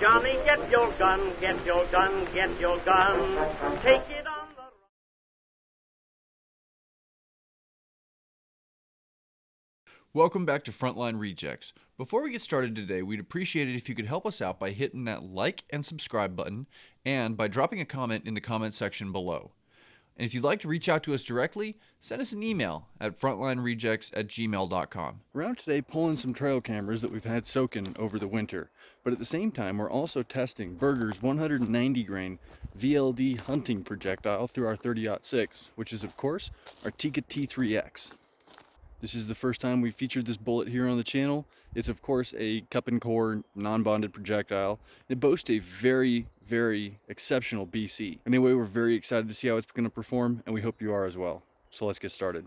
Johnny, get your gun, get your gun, get your gun. Take it on the... Welcome back to Frontline Rejects. Before we get started today, we'd appreciate it if you could help us out by hitting that like and subscribe button and by dropping a comment in the comment section below. And if you'd like to reach out to us directly, send us an email at frontlinerejects@gmail.com. We're out today pulling some trail cameras that we've had soaking over the winter, but at the same time we're also testing Berger's 190 grain VLD hunting projectile through our 30-06, which is of course our Tikka T3X. This is the first time we've featured this bullet here on the channel. It's of course a cup and core non-bonded projectile. It boasts a very, very exceptional BC. Anyway, we're very excited to see how it's going to perform, and we hope you are as well. So let's get started.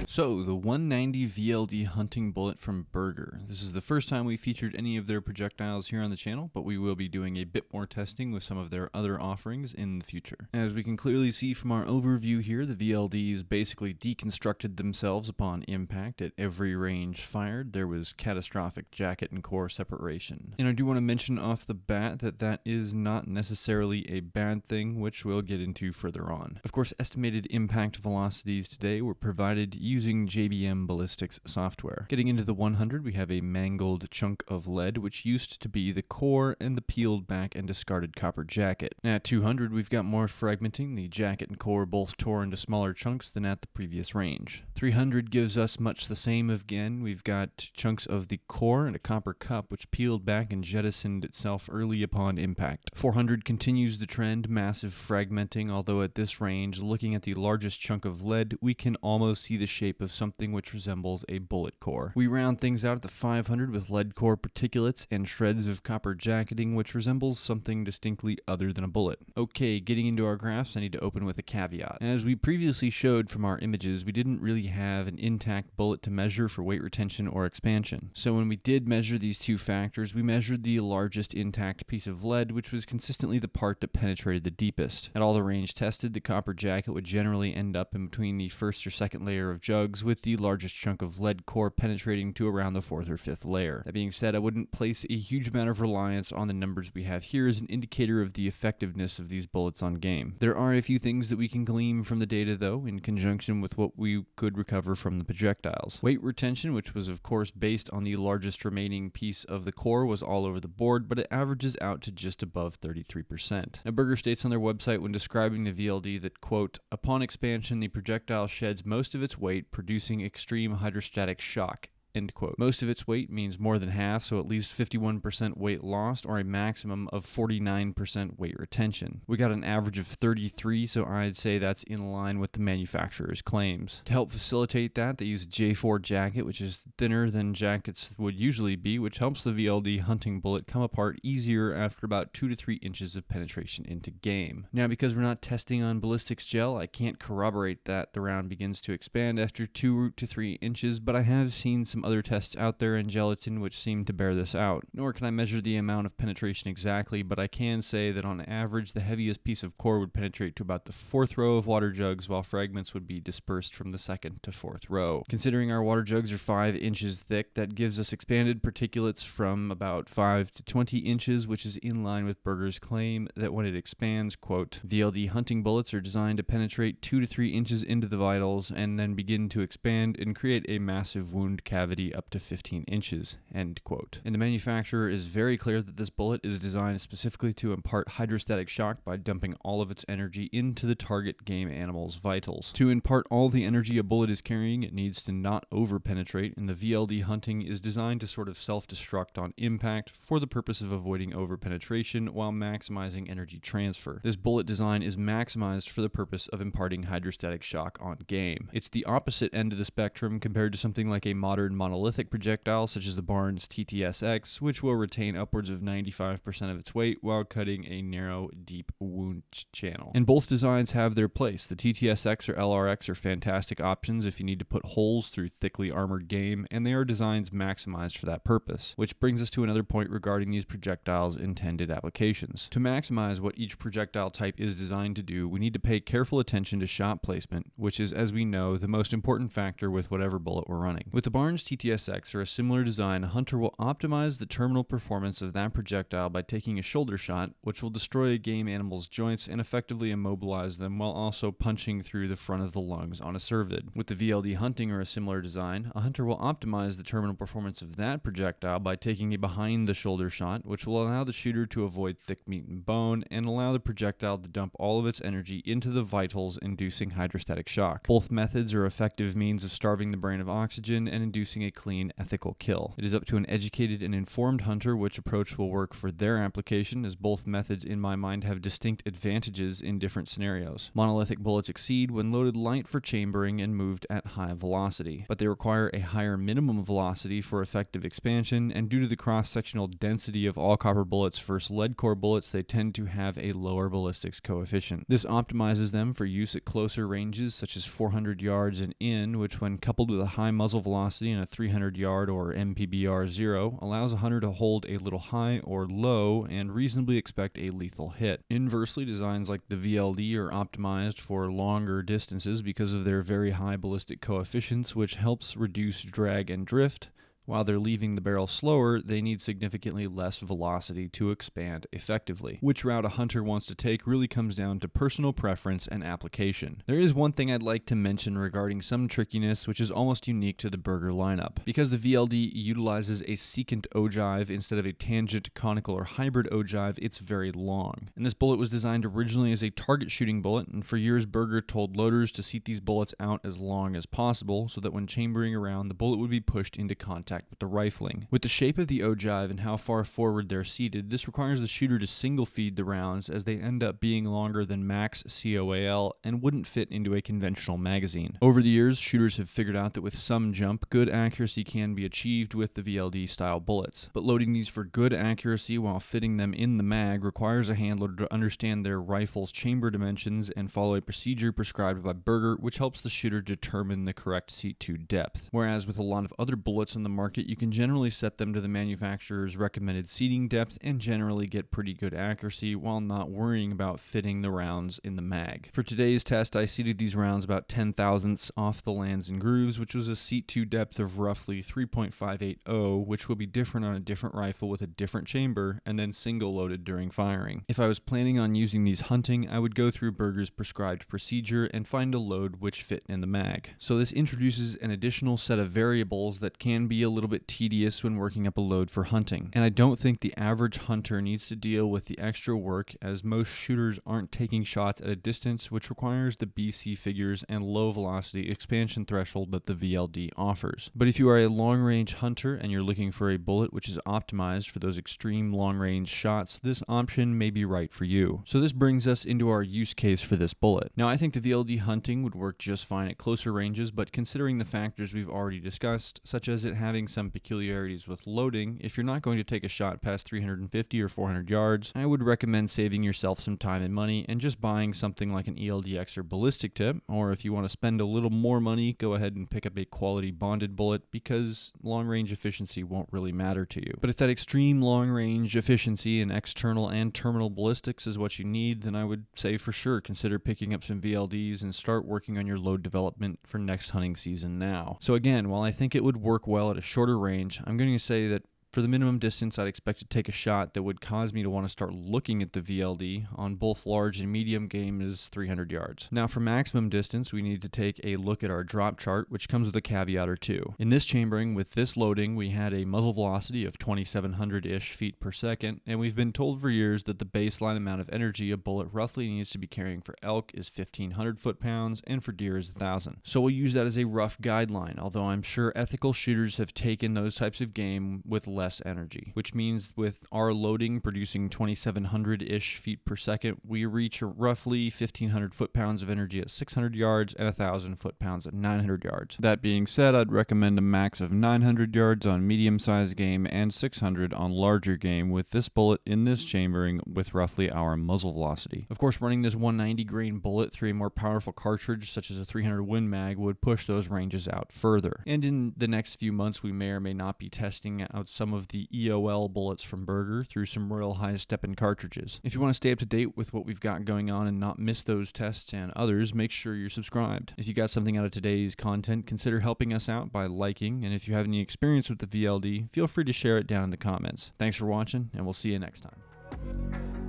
So, the 190 VLD hunting bullet from Berger. This is the first time we featured any of their projectiles here on the channel, but we will be doing a bit more testing with some of their other offerings in the future. As we can clearly see from our overview here, the VLDs basically deconstructed themselves upon impact at every range fired. There was catastrophic jacket and core separation. And I do want to mention off the bat that that is not necessarily a bad thing, which we'll get into further on. Of course, estimated impact velocities today were provided using JBM Ballistics software. Getting into the 100, we have a mangled chunk of lead, which used to be the core and the peeled back and discarded copper jacket. At 200, we've got more fragmenting. The jacket and core both tore into smaller chunks than at the previous range. 300 gives us much the same again. We've got chunks of the core and a copper cup, which peeled back and jettisoned itself early upon impact. 400 continues the trend, massive fragmenting, although at this range, looking at the largest chunk of lead, we can almost see the shape of something which resembles a bullet core. We round things out at the 500 with lead core particulates and shreds of copper jacketing, which resembles something distinctly other than a bullet. Okay, getting into our graphs, I need to open with a caveat. As we previously showed from our images, we didn't really have an intact bullet to measure for weight retention or expansion. So when we did measure these two factors, we measured the largest intact piece of lead, which was consistently the part that penetrated the deepest. At all the range tested, the copper jacket would generally end up in between the first or second layer of jugs jugs, with the largest chunk of lead core penetrating to around the 4th or 5th layer. That being said, I wouldn't place a huge amount of reliance on the numbers we have here as an indicator of the effectiveness of these bullets on game. There are a few things that we can glean from the data, though, in conjunction with what we could recover from the projectiles. Weight retention, which was of course based on the largest remaining piece of the core, was all over the board, but it averages out to just above 33%. Now, Berger states on their website when describing the VLD that, quote, upon expansion, the projectile sheds most of its weight, producing extreme hydrostatic shock. End quote. Most of its weight means more than half, so at least 51% weight lost, or a maximum of 49% weight retention. We got an average of 33, so I'd say that's in line with the manufacturer's claims. To help facilitate that, they use a J4 jacket, which is thinner than jackets would usually be, which helps the VLD hunting bullet come apart easier after about 2 to 3 inches of penetration into game. Now, because we're not testing on ballistics gel, I can't corroborate that the round begins to expand after 2 to 3 inches, but I have seen some other tests out there in gelatin which seem to bear this out. Nor can I measure the amount of penetration exactly, but I can say that on average the heaviest piece of core would penetrate to about the 4th row of water jugs, while fragments would be dispersed from the 2nd to 4th row. Considering our water jugs are 5 inches thick, that gives us expanded particulates from about 5 to 20 inches, which is in line with Berger's claim that when it expands, quote, VLD hunting bullets are designed to penetrate 2 to 3 inches into the vitals and then begin to expand and create a massive wound cavity up to 15 inches, end quote. And the manufacturer is very clear that this bullet is designed specifically to impart hydrostatic shock by dumping all of its energy into the target game animal's vitals. To impart all the energy a bullet is carrying, it needs to not over-penetrate, and the VLD hunting is designed to sort of self-destruct on impact for the purpose of avoiding over-penetration while maximizing energy transfer. This bullet design is maximized for the purpose of imparting hydrostatic shock on game. It's the opposite end of the spectrum compared to something like a modern monolithic projectile such as the Barnes T3X, which will retain upwards of 95% of its weight while cutting a narrow, deep wound channel. And both designs have their place. The T3X or LRX are fantastic options if you need to put holes through thickly armored game, and they are designs maximized for that purpose. Which brings us to another point regarding these projectiles' intended applications. To maximize what each projectile type is designed to do, we need to pay careful attention to shot placement, which is, as we know, the most important factor with whatever bullet we're running. With the Barnes T3X or a similar design, a hunter will optimize the terminal performance of that projectile by taking a shoulder shot, which will destroy a game animal's joints and effectively immobilize them while also punching through the front of the lungs on a cervid. With the VLD hunting or a similar design, a hunter will optimize the terminal performance of that projectile by taking a behind-the-shoulder shot, which will allow the shooter to avoid thick meat and bone and allow the projectile to dump all of its energy into the vitals, inducing hydrostatic shock. Both methods are effective means of starving the brain of oxygen and inducing a clean, ethical kill. It is up to an educated and informed hunter which approach will work for their application, as both methods in my mind have distinct advantages in different scenarios. Monolithic bullets exceed when loaded light for chambering and moved at high velocity, but they require a higher minimum velocity for effective expansion, and due to the cross-sectional density of all copper bullets versus lead core bullets, they tend to have a lower ballistics coefficient. This optimizes them for use at closer ranges such as 400 yards and in, which when coupled with a high muzzle velocity and a 300 yard or MPBR 0 allows a hunter to hold a little high or low and reasonably expect a lethal hit. Inversely, designs like the VLD are optimized for longer distances because of their very high ballistic coefficients, which helps reduce drag and drift. While they're leaving the barrel slower, they need significantly less velocity to expand effectively. Which route a hunter wants to take really comes down to personal preference and application. There is one thing I'd like to mention regarding some trickiness which is almost unique to the Berger lineup. Because the VLD utilizes a secant ogive instead of a tangent, conical, or hybrid ogive, it's very long. And this bullet was designed originally as a target shooting bullet, and for years Berger told loaders to seat these bullets out as long as possible so that when chambering around, the bullet would be pushed into contact with the rifling. With the shape of the ogive and how far forward they're seated, this requires the shooter to single feed the rounds, as they end up being longer than max COAL and wouldn't fit into a conventional magazine. Over the years, shooters have figured out that with some jump, good accuracy can be achieved with the VLD style bullets. But loading these for good accuracy while fitting them in the mag requires a handler to understand their rifle's chamber dimensions and follow a procedure prescribed by Berger, which helps the shooter determine the correct seat to depth. Whereas with a lot of other bullets in the market market, you can generally set them to the manufacturer's recommended seating depth and generally get pretty good accuracy while not worrying about fitting the rounds in the mag. For today's test, I seated these rounds about 10 thousandths off the lands and grooves, which was a seat 2 depth of roughly 3.580, which will be different on a different rifle with a different chamber, and then single loaded during firing. If I was planning on using these hunting, I would go through Berger's prescribed procedure and find a load which fit in the mag. So this introduces an additional set of variables that can be a little bit tedious when working up a load for hunting. And I don't think the average hunter needs to deal with the extra work, as most shooters aren't taking shots at a distance which requires the BC figures and low velocity expansion threshold that the VLD offers. But if you are a long range hunter and you're looking for a bullet which is optimized for those extreme long range shots, this option may be right for you. So this brings us into our use case for this bullet. Now I think the VLD hunting would work just fine at closer ranges, but considering the factors we've already discussed, such as it having some peculiarities with loading, if you're not going to take a shot past 350 or 400 yards, I would recommend saving yourself some time and money and just buying something like an ELDX or Ballistic tip, or if you want to spend a little more money, go ahead and pick up a quality bonded bullet, because long range efficiency won't really matter to you. But if that extreme long range efficiency in external and terminal ballistics is what you need, then I would say for sure consider picking up some VLDs and start working on your load development for next hunting season now. So again, while I think it would work well at a shorter range, I'm going to say that for the minimum distance, I'd expect to take a shot that would cause me to want to start looking at the VLD on both large and medium game is 300 yards. Now for maximum distance, we need to take a look at our drop chart, which comes with a caveat or two. In this chambering, with this loading, we had a muzzle velocity of 2,700-ish feet per second, and we've been told for years that the baseline amount of energy a bullet roughly needs to be carrying for elk is 1,500 foot-pounds, and for deer is 1,000. So we'll use that as a rough guideline, although I'm sure ethical shooters have taken those types of game with less energy, which means with our loading producing 2,700-ish feet per second, we reach roughly 1,500 foot-pounds of energy at 600 yards and 1,000 foot-pounds at 900 yards. That being said, I'd recommend a max of 900 yards on medium-sized game and 600 on larger game with this bullet in this chambering with roughly our muzzle velocity. Of course, running this 190 grain bullet through a more powerful cartridge such as a 300 Win Mag would push those ranges out further. And in the next few months, we may or may not be testing out some of the EOL bullets from Berger through some real high-stepping cartridges. If you want to stay up to date with what we've got going on and not miss those tests and others, make sure you're subscribed. If you got something out of today's content, consider helping us out by liking, and if you have any experience with the VLD, feel free to share it down in the comments. Thanks for watching, and we'll see you next time.